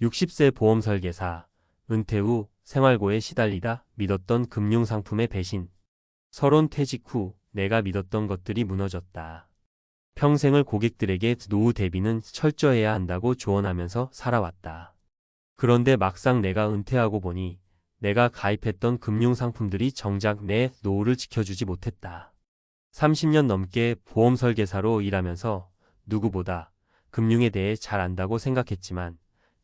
60세 보험 설계사, 은퇴 후 생활고에 시달리다 믿었던 금융상품의 배신. 서론 퇴직 후 내가 믿었던 것들이 무너졌다. 평생을 고객들에게 노후 대비는 철저해야 한다고 조언하면서 살아왔다. 그런데 막상 내가 은퇴하고 보니 내가 가입했던 금융상품들이 정작 내 노후를 지켜주지 못했다. 30년 넘게 보험 설계사로 일하면서 누구보다 금융에 대해 잘 안다고 생각했지만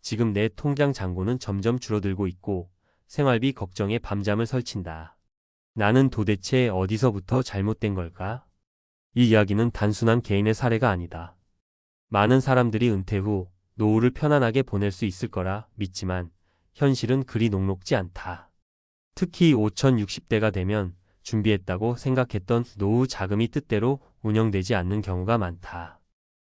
지금 내 통장 잔고는 점점 줄어들고 있고 생활비 걱정에 밤잠을 설친다. 나는 도대체 어디서부터 잘못된 걸까? 이 이야기는 단순한 개인의 사례가 아니다. 많은 사람들이 은퇴 후 노후를 편안하게 보낼 수 있을 거라 믿지만 현실은 그리 녹록지 않다. 특히 5060대가 되면 준비했다고 생각했던 노후 자금이 뜻대로 운영되지 않는 경우가 많다.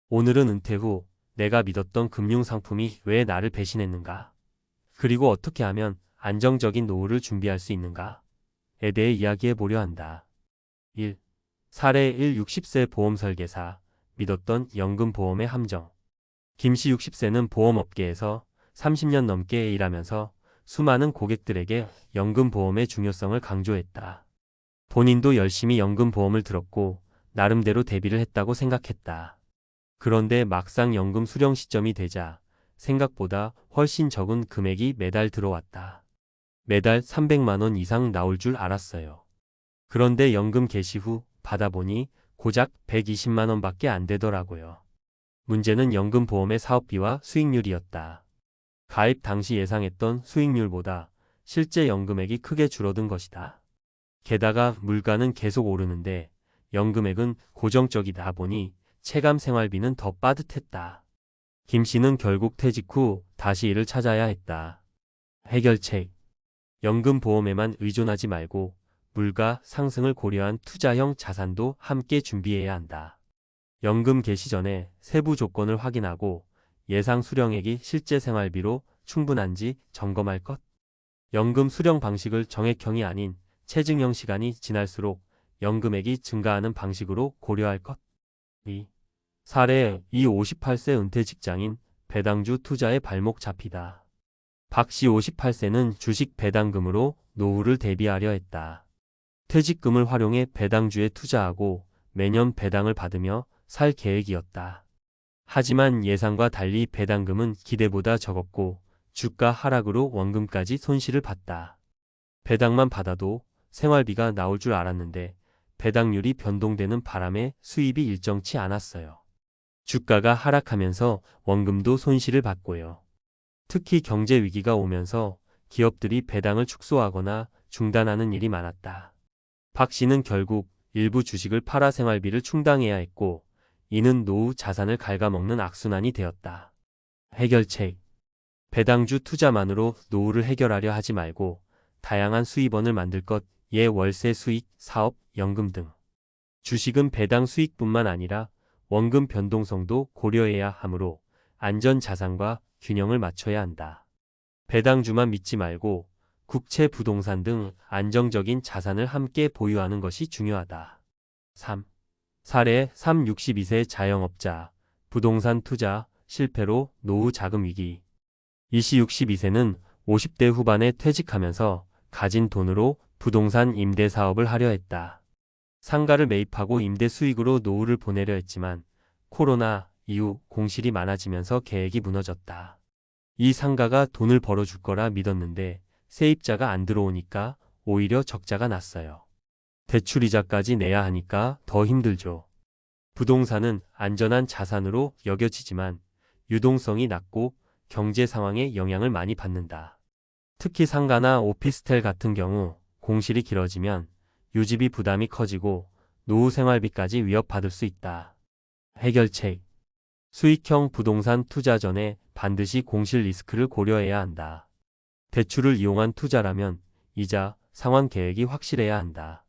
오늘은 은퇴 후 내가 믿었던 금융상품이 왜 나를 배신했는가? 그리고 어떻게 하면 안정적인 노후를 준비할 수 있는가?에 대해 이야기해 보려 한다. 1. 사례 1. 60세 보험 설계사, 믿었던 연금보험의 함정. 김씨 60세는 보험업계에서 30년 넘게 일하면서 수많은 고객들에게 연금보험의 중요성을 강조했다. 본인도 열심히 연금보험을 들었고 나름대로 대비를 했다고 생각했다. 그런데 막상 연금 수령 시점이 되자 생각보다 훨씬 적은 금액이 매달 들어왔다. 매달 300만 원 이상 나올 줄 알았어요. 그런데 연금 개시 후 받아보니 고작 120만 원밖에 안 되더라고요. 문제는 연금보험의 사업비와 수익률이었다. 가입 당시 예상했던 수익률보다 실제 연금액이 크게 줄어든 것이다. 게다가 물가는 계속 오르는데 연금액은 고정적이다 보니 체감 생활비는 더 빠듯했다. 김 씨는 결국 퇴직 후 다시 일을 찾아야 했다. 해결책. 연금보험에만 의존하지 말고 물가 상승을 고려한 투자형 자산도 함께 준비해야 한다. 연금 개시 전에 세부 조건을 확인하고 예상 수령액이 실제 생활비로 충분한지 점검할 것. 연금 수령 방식을 정액형이 아닌 체증형 시간이 지날수록 연금액이 증가하는 방식으로 고려할 것. 2. 사례 2. 58세 은퇴 직장인, 배당주 투자에 발목 잡히다. 박 씨 58세는 주식 배당금으로 노후를 대비하려 했다. 퇴직금을 활용해 배당주에 투자하고 매년 배당을 받으며 살 계획이었다. 하지만 예상과 달리 배당금은 기대보다 적었고 주가 하락으로 원금까지 손실을 봤다. 배당만 받아도 생활비가 나올 줄 알았는데 배당률이 변동되는 바람에 수입이 일정치 않았어요. 주가가 하락하면서 원금도 손실을 봤고요. 특히 경제 위기가 오면서 기업들이 배당을 축소하거나 중단하는 일이 많았다. 박 씨는 결국 일부 주식을 팔아 생활비를 충당해야 했고 이는 노후 자산을 갉아먹는 악순환이 되었다. 해결책. 배당주 투자만으로 노후를 해결하려 하지 말고 다양한 수입원을 만들 것, 예 월세 수익, 사업, 연금 등. 주식은 배당 수익뿐만 아니라 원금 변동성도 고려해야 하므로 안전 자산과 균형을 맞춰야 한다. 배당주만 믿지 말고 국채, 부동산 등 안정적인 자산을 함께 보유하는 것이 중요하다. 3. 사례 3. 62세 자영업자, 부동산 투자 실패로 노후 자금 위기. 이씨 62세는 50대 후반에 퇴직하면서 가진 돈으로 부동산 임대 사업을 하려 했다. 상가를 매입하고 임대 수익으로 노후를 보내려 했지만 코로나 이후 공실이 많아지면서 계획이 무너졌다. 이 상가가 돈을 벌어줄 거라 믿었는데 세입자가 안 들어오니까 오히려 적자가 났어요. 대출이자까지 내야 하니까 더 힘들죠. 부동산은 안전한 자산으로 여겨지지만 유동성이 낮고 경제 상황에 영향을 많이 받는다. 특히 상가나 오피스텔 같은 경우 공실이 길어지면 유지비 부담이 커지고 노후 생활비까지 위협받을 수 있다. 해결책. 수익형 부동산 투자 전에 반드시 공실 리스크를 고려해야 한다. 대출을 이용한 투자라면 이자, 상환 계획이 확실해야 한다.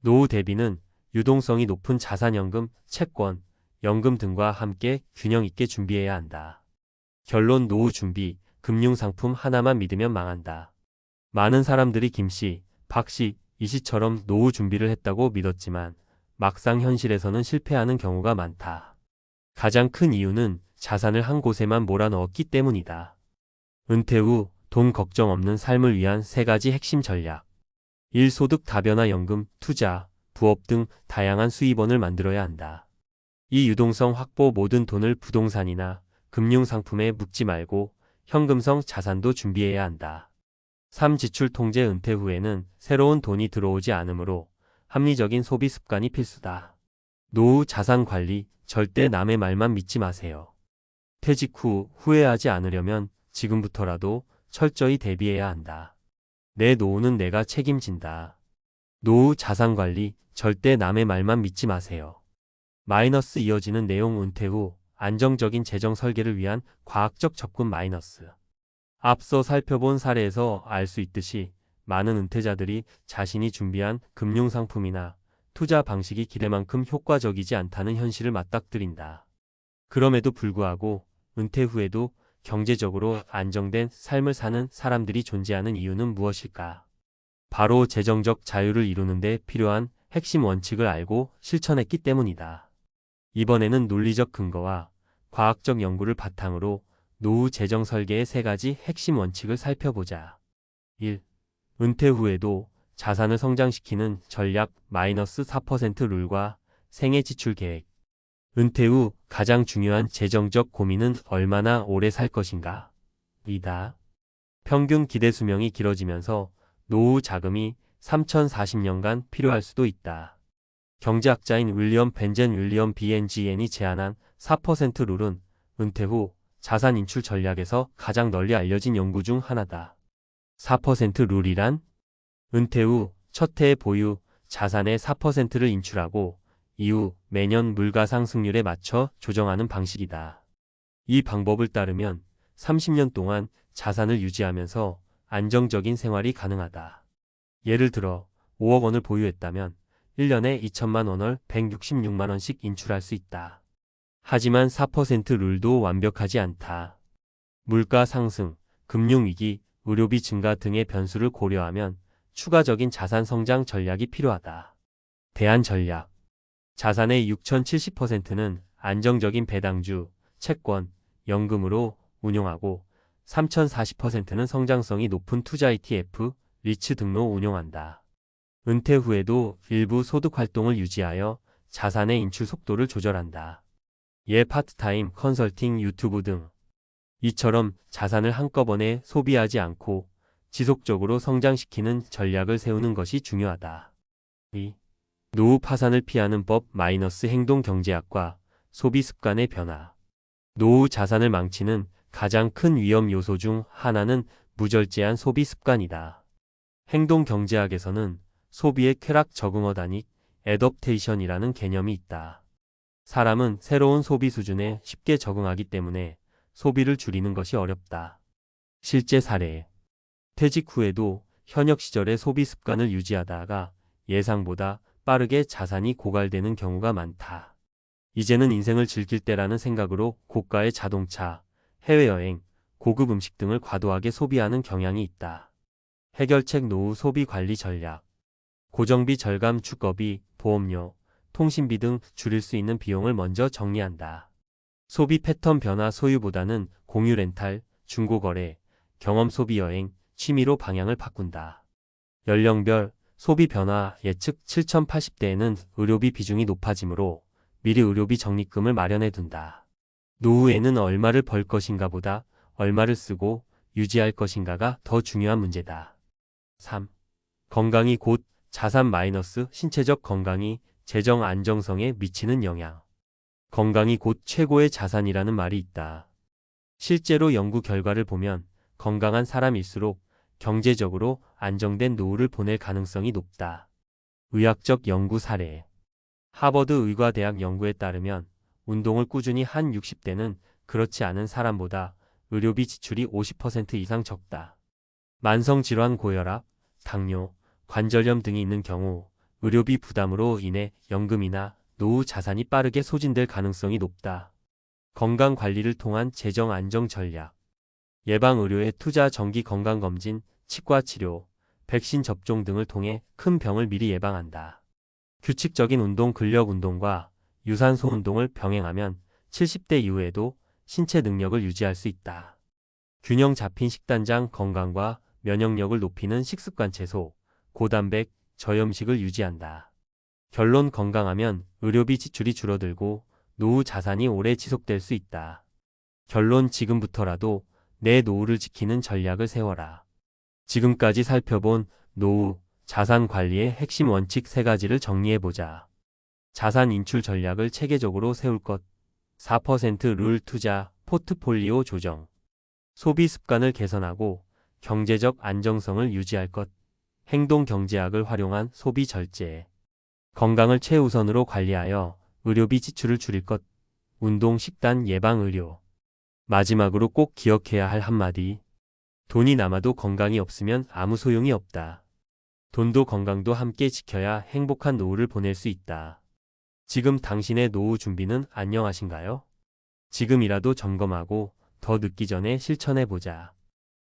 노후 대비는 유동성이 높은 자산연금, 채권, 연금 등과 함께 균형 있게 준비해야 한다. 결론 노후 준비, 금융상품 하나만 믿으면 망한다. 많은 사람들이 김씨, 박씨, 이씨처럼 노후 준비를 했다고 믿었지만 막상 현실에서는 실패하는 경우가 많다. 가장 큰 이유는 자산을 한 곳에만 몰아넣었기 때문이다. 은퇴 후 돈 걱정 없는 삶을 위한 3가지 핵심 전략. 1. 소득 다변화 연금, 투자, 부업 등 다양한 수입원을 만들어야 한다. 2. 유동성 확보 모든 돈을 부동산이나 금융상품에 묻지 말고 현금성 자산도 준비해야 한다. 3. 지출 통제 은퇴 후에는 새로운 돈이 들어오지 않으므로 합리적인 소비 습관이 필수다. 노후 자산 관리, 절대 남의 말만 믿지 마세요. 퇴직 후 후회하지 않으려면 지금부터라도 철저히 대비해야 한다. 내 노후는 내가 책임진다. 노후 자산 관리, 절대 남의 말만 믿지 마세요. 마이너스 이어지는 내용 은퇴 후 안정적인 재정 설계를 위한 과학적 접근 마이너스. 앞서 살펴본 사례에서 알 수 있듯이 많은 은퇴자들이 자신이 준비한 금융상품이나 투자 방식이 기대만큼 효과적이지 않다는 현실을 맞닥뜨린다. 그럼에도 불구하고 은퇴 후에도 경제적으로 안정된 삶을 사는 사람들이 존재하는 이유는 무엇일까? 바로 재정적 자유를 이루는 데 필요한 핵심 원칙을 알고 실천했기 때문이다. 이번에는 논리적 근거와 과학적 연구를 바탕으로 노후 재정 설계의 3가지 핵심 원칙을 살펴보자. 1. 은퇴 후에도 자산을 성장시키는 전략 -4% 룰과 생애 지출 계획. 은퇴 후 가장 중요한 재정적 고민은 얼마나 오래 살 것인가? 이다. 평균 기대 수명이 길어지면서 노후 자금이 3040년간 필요할 수도 있다. 경제학자인 윌리엄 벤젠 윌리엄 BNGN이 제안한 4% 룰은 은퇴 후 자산 인출 전략에서 가장 널리 알려진 연구 중 하나다. 4% 룰이란 은퇴 후 첫 해의 보유 자산의 4%를 인출하고 이후 매년 물가 상승률에 맞춰 조정하는 방식이다. 이 방법을 따르면 30년 동안 자산을 유지하면서 안정적인 생활이 가능하다. 예를 들어 5억 원을 보유했다면 1년에 2천만 원을 166만 원씩 인출할 수 있다. 하지만 4% 룰도 완벽하지 않다. 물가 상승, 금융위기, 의료비 증가 등의 변수를 고려하면 추가적인 자산 성장 전략이 필요하다. 대안 전략. 자산의 6070%는 안정적인 배당주, 채권, 연금으로 운용하고 3040%는 성장성이 높은 투자 ETF, 리츠 등로 운용한다. 은퇴 후에도 일부 소득 활동을 유지하여 자산의 인출 속도를 조절한다. 예 파트타임, 컨설팅, 유튜브 등. 이처럼 자산을 한꺼번에 소비하지 않고 지속적으로 성장시키는 전략을 세우는 것이 중요하다. 2. 노후 파산을 피하는 법 행동 경제학과 소비 습관의 변화. 노후 자산을 망치는 가장 큰 위험 요소 중 하나는 무절제한 소비 습관이다. 행동 경제학에서는 소비의 쾌락 적응어 단익, 애덕테이션이라는 개념이 있다. 사람은 새로운 소비 수준에 쉽게 적응하기 때문에 소비를 줄이는 것이 어렵다. 실제 사례. 퇴직 후에도 현역 시절의 소비 습관을 유지하다가 예상보다 빠르게 자산이 고갈되는 경우가 많다. 이제는 인생을 즐길 때라는 생각으로 고가의 자동차, 해외여행, 고급 음식 등을 과도하게 소비하는 경향이 있다. 해결책 노후 소비 관리 전략. 고정비 절감 주거비, 보험료, 통신비 등 줄일 수 있는 비용을 먼저 정리한다. 소비 패턴 변화 소유보다는 공유 렌탈, 중고거래, 경험 소비 여행, 취미로 방향을 바꾼다. 연령별 소비 변화 예측 7080대에는 의료비 비중이 높아지므로 미리 의료비 적립금을 마련해 둔다. 노후에는 얼마를 벌 것인가 보다 얼마를 쓰고 유지할 것인가가 더 중요한 문제다. 3. 건강이 곧 자산 신체적 건강이 재정 안정성에 미치는 영향. 건강이 곧 최고의 자산이라는 말이 있다. 실제로 연구 결과를 보면 건강한 사람일수록 경제적으로 안정된 노후를 보낼 가능성이 높다. 의학적 연구 사례. 하버드 의과대학 연구에 따르면 운동을 꾸준히 한 60대는 그렇지 않은 사람보다 의료비 지출이 50% 이상 적다. 만성질환 고혈압, 당뇨, 관절염 등이 있는 경우 의료비 부담으로 인해 연금이나 노후 자산이 빠르게 소진될 가능성이 높다. 건강관리를 통한 재정 안정 전략. 예방의료에 투자 정기 건강검진, 치과치료, 백신 접종 등을 통해 큰 병을 미리 예방한다. 규칙적인 운동 근력 운동과 유산소 운동을 병행하면 70대 이후에도 신체 능력을 유지할 수 있다. 균형 잡힌 식단장, 건강과 면역력을 높이는 식습관, 채소, 고단백, 저염식을 유지한다. 결론: 건강하면 의료비 지출이 줄어들고 노후 자산이 오래 지속될 수 있다. 결론: 지금부터라도 내 노후를 지키는 전략을 세워라. 지금까지 살펴본 노후 자산 관리의 핵심 원칙 3가지를 정리해보자. 자산 인출 전략을 체계적으로 세울 것. 4% 룰 투자, 포트폴리오 조정. 소비 습관을 개선하고 경제적 안정성을 유지할 것. 행동 경제학을 활용한 소비 절제. 건강을 최우선으로 관리하여 의료비 지출을 줄일 것. 운동, 식단, 예방, 의료. 마지막으로 꼭 기억해야 할 한마디. 돈이 남아도 건강이 없으면 아무 소용이 없다. 돈도 건강도 함께 지켜야 행복한 노후를 보낼 수 있다. 지금 당신의 노후 준비는 안녕하신가요? 지금이라도 점검하고 더 늦기 전에 실천해보자.